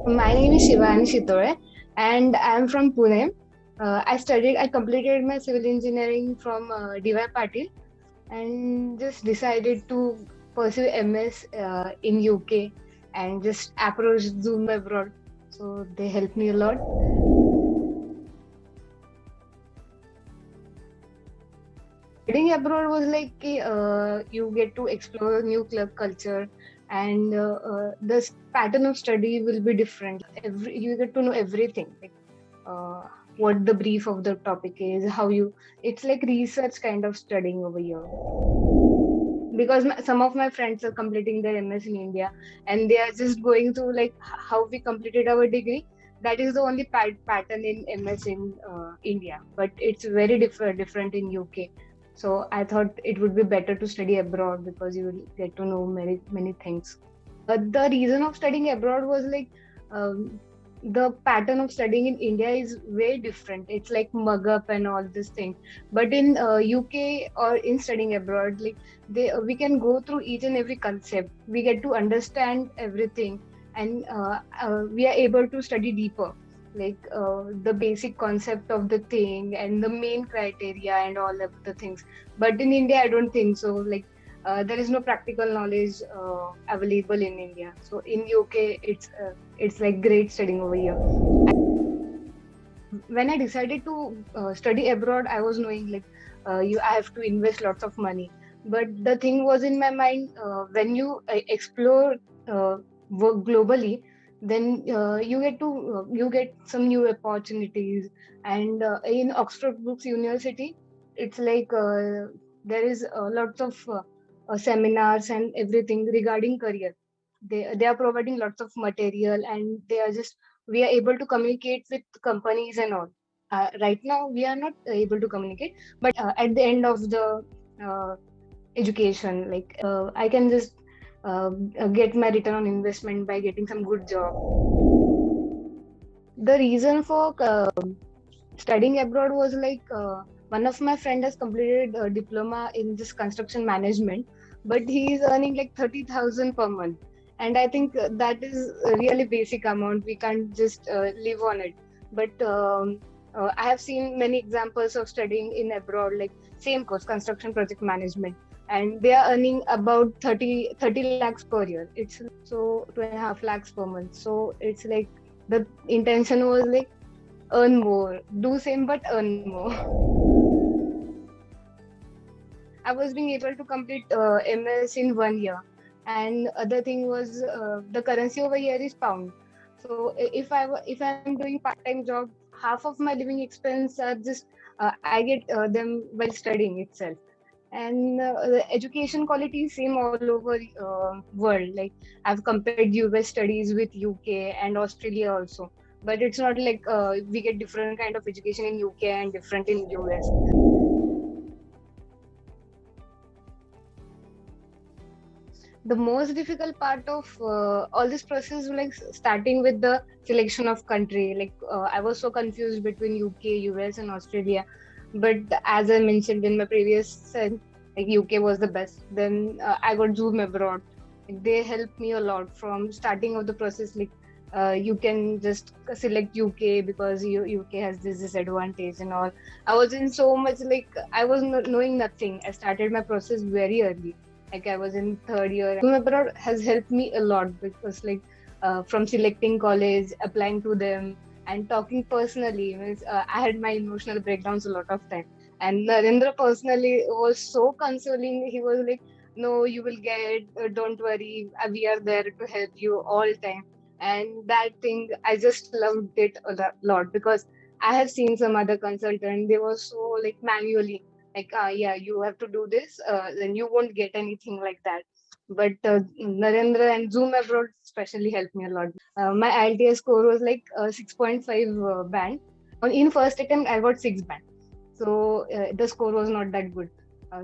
My name is Shivani Shitore and I am from Pune. I completed my civil engineering from DY Patil and just decided to pursue MS in UK and just approach Zoom abroad. So they helped me a lot. Studying abroad was like you get to explore new club culture and the pattern of study will be different. You get to know everything. Like uh, what the brief of the topic is, it's like research kind of studying over here. Because some of my friends are completing their MS in India and they are just going through like how we completed our degree. That is the only pattern in MS in India, but it's very different in UK. So I thought it would be better to study abroad because you will get to know many things. The reason of studying abroad was like um, the pattern of studying in India is very different. It's like mug up and all this thing. But in UK or in studying abroad, like we can go through each and every concept. We get to understand everything, and we are able to study deeper, like the basic concept of the thing and the main criteria and all of the things. But in India, I don't think so. Like there is no practical knowledge available in India. So in UK, it's like great studying over here. When I decided to study abroad, I was knowing like I have to invest lots of money. But the thing was in my mind when you explore uh, work globally, then you get some new opportunities. And in Oxford Brookes University, it's like there is lots of seminars and everything regarding career. They are providing lots of material and they are just we are able to communicate with companies and all. Right now, we are not able to communicate, but at the end of the uh, education, like I can just get my return on investment by getting some good job. The reason for studying abroad was like one of my friend has completed a diploma in this construction management, but he is earning like 30,000 per month. And I think that is a really basic amount. We can't just live on it. But I have seen many examples of studying in abroad, like same course, construction project management, and they are earning about 30 lakhs per year. It's so 2.5 lakhs per month. So it's like the intention was like earn more, do same but earn more. I was being able to complete MS in 1 year, and other thing was the currency over here is pound. So if I'm doing part time job, half of my living expense are just I get them while studying itself. And the education quality is same all over world. Like I've compared US studies with UK and Australia also, but it's not like we get different kind of education in UK and different in US. The most difficult part of all this process was like starting with the selection of country. Like I was so confused between UK, US, and Australia. But as I mentioned in my previous sense, like UK was the best. Then I got Zoom abroad. Like, they helped me a lot from starting of the process. Like you can just select UK because UK has this disadvantage and all. I was in so much like I was knowing nothing. I started my process very early, like I was in third year. Zoom abroad has helped me a lot because like from selecting college, applying to them, and talking personally. Means, I had my emotional breakdowns a lot of time. And Narendra personally was so consoling. He was like, "No, you will get. Don't worry. We are there to help you all time." And that thing, I just loved it a lot because I have seen some other consultant. They were so like manually like yeah, you have to do this, then you won't get anything like that. But Narendra and Zoom abroad especially helped me a lot. My IELTS score was like 6.5 band. In first attempt I got 6 band, so the score was not that good.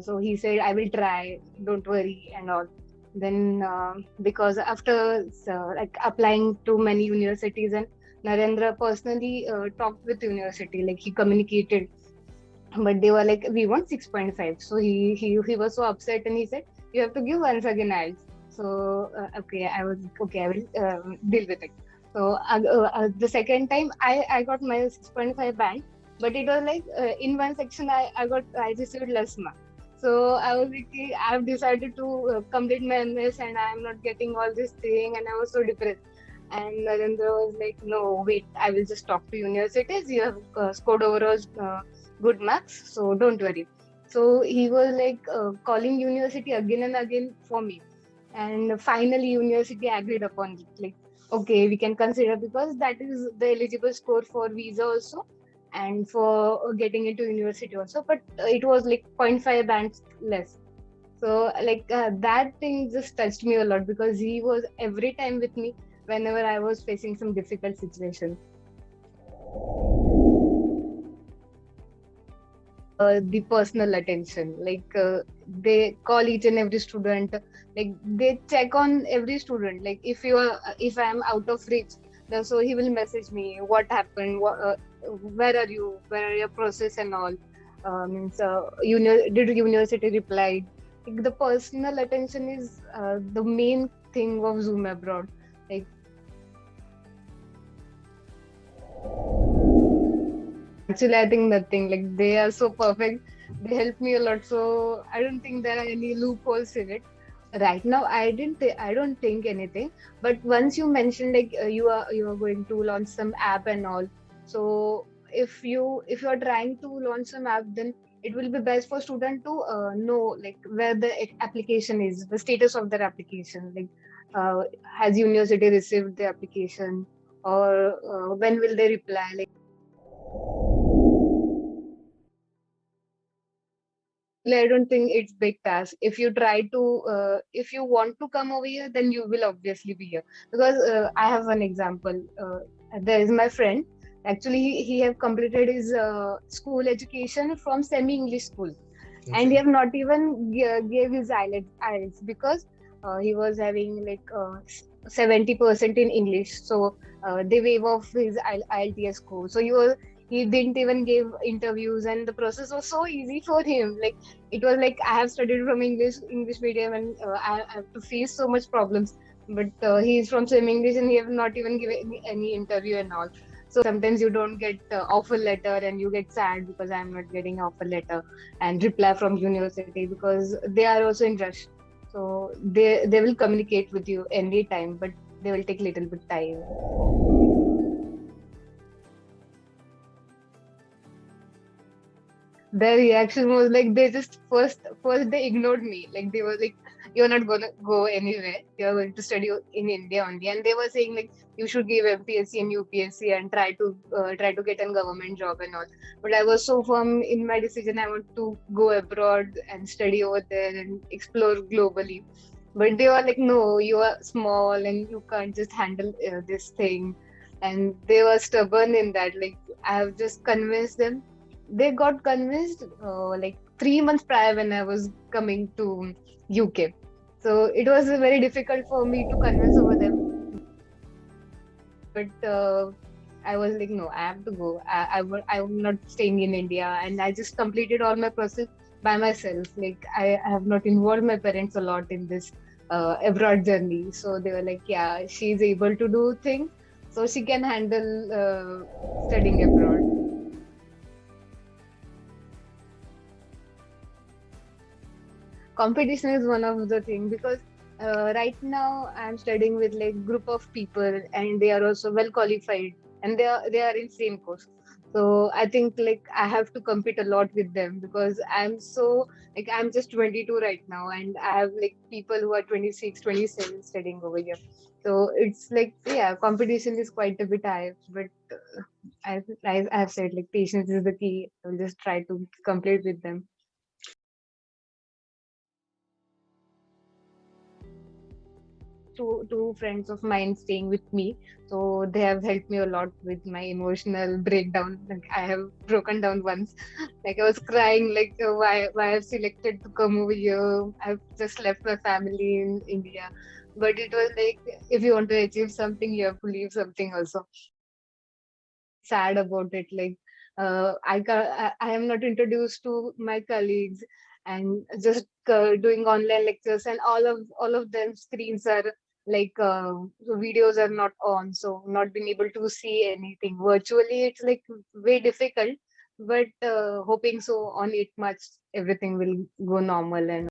So he said I will try, don't worry and all. Then because after like applying to many universities, and Narendra personally talked with university, like he communicated, but they were like we want 6.5. So he was so upset and he said you have to give once again IELTS. So okay, I was like, okay, I will deal with it. So the second time I got my 6.5 band, but it was like in one section I received less mark. So I was like, "Okay, I've decided to complete my MS and I'm not getting all this thing," and I was so depressed. And Narendra was like, "No, wait, I will just talk to universities. You have scored overall good marks, so don't worry." So he was like calling university again and again for me, and finally university agreed upon it. Like, okay, we can consider because that is the eligible score for visa also, and for getting into university also. But it was like zero point 0.5 bands less. So like that thing just touched me a lot because he was every time with me whenever I was facing some difficult situation. The personal attention, like they call each and every student, like they check on every student, like if I'm out of reach, so he will message me what happened, where are you, where are your process and all. Means did university reply. Like, the personal attention is the main thing of Zoom Abroad. Like, actually, I think nothing. Like, they are so perfect. They help me a lot. So I don't think there are any loopholes in it. Right now, I don't think anything. But once you mentioned like you are going to launch some app and all. So if you are trying to launch some app, then it will be best for student to know like where the application is, the status of their application. Like, has university received the application, or when will they reply? Like, I don't think it's big task. If you try to, if you want to come over here, then you will obviously be here. Because I have one example. There is my friend. Actually, he have completed his school education from semi-English school, and he Okay. have not even gave his IELTS because he was having like 70% in English. So they waive off his IELTS score. So he didn't even give interviews, and the process was so easy for him. Like, it was like I have studied from English medium, and I have to face so much problems. But he's from semi English, and he have not even given any interview and all. So sometimes you don't get offer letter, and you get sad because I'm not getting offer letter and reply from university because they are also in rush. So they will communicate with you anytime, but they will take little bit time. Their reaction was like they just first they ignored me. Like, they were like, "You're not gonna go anywhere. You're going to study in India only." And they were saying like, "You should give MPSC and UPSC and try to get a government job and all." But I was so firm in my decision. I want to go abroad and study over there and explore globally. But they were like, "No, you are small and you can't just handle this thing." And they were stubborn in that. Like, I have just convinced them. They got convinced like 3 months prior when I was coming to UK. So it was very difficult for me to convince over them. But I was like, no, I have to go. I'm not staying in India. And I just completed all my process by myself. Like, I have not involved my parents a lot in this abroad journey. So they were like, yeah, she's able to do things. So she can handle studying abroad. Competition is one of the thing because right now I'm studying with like group of people, and they are also well qualified, and they are in same course. So I think like I have to compete a lot with them because I'm just 22 right now, and I have like people who are 26, 27 studying over here. So it's like, yeah, competition is quite a bit high, but I have said, like, patience is the key. I'll just try to complete with them. Two friends of mine staying with me, so they have helped me a lot with my emotional breakdown. Like, I have broken down once. Like, I was crying, like, why I've selected to come over here. I've just left my family in India. But it was like, if you want to achieve something, you have to leave something also. Sad about it. Like, I am not introduced to my colleagues, and just doing online lectures, and all of them screens are like the videos are not on, so not being able to see anything virtually, it's like way difficult. But hoping so on it much everything will go normal and